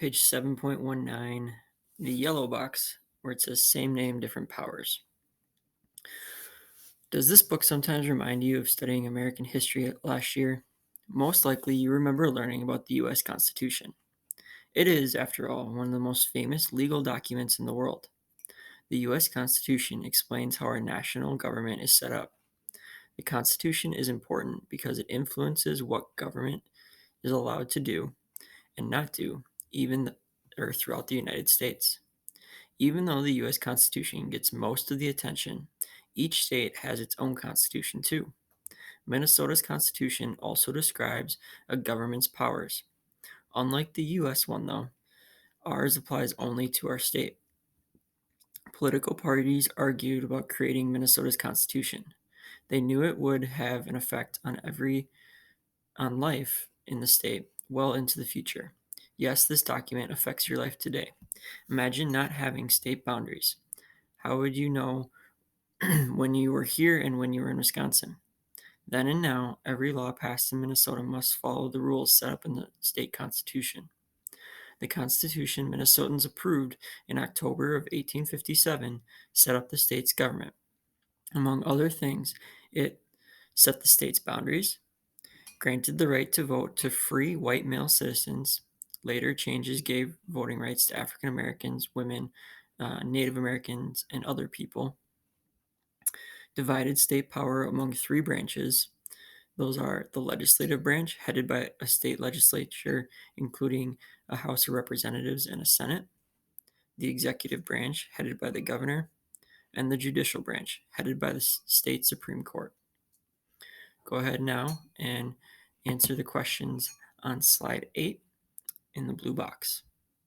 page 7.19, the yellow box where it says same name, different powers. Does this book sometimes remind you of studying American history last year? Most likely you remember learning about the US Constitution. It is, after all, one of the most famous legal documents in the world. The US Constitution explains how our national government is set up. The Constitution is important because it influences what government is allowed to do and not do, or throughout the United States. Even though the US Constitution gets most of the attention, each state has its own constitution too. Minnesota's constitution also describes a government's powers. Unlike the US one, though, ours applies only to our state. Political parties argued about creating Minnesota's constitution. They knew it would have an effect on life in the state well into the future. Yes, this document affects your life today. Imagine not having state boundaries. How would you know when you were here and when you were in Wisconsin? Then and now, every law passed in Minnesota must follow the rules set up in the state constitution. The Constitution Minnesotans approved in October of 1857 set up the state's government. Among other things, it set the state's boundaries, granted the right to vote to free white male citizens. Later changes gave voting rights to African Americans, women, Native Americans, and other people. Divided state power among three branches. Those are the legislative branch, headed by a state legislature, including a House of Representatives and a Senate, the executive branch, headed by the governor, and the judicial branch, headed by the state Supreme Court. Go ahead now and answer the questions on slide 8 in the blue box.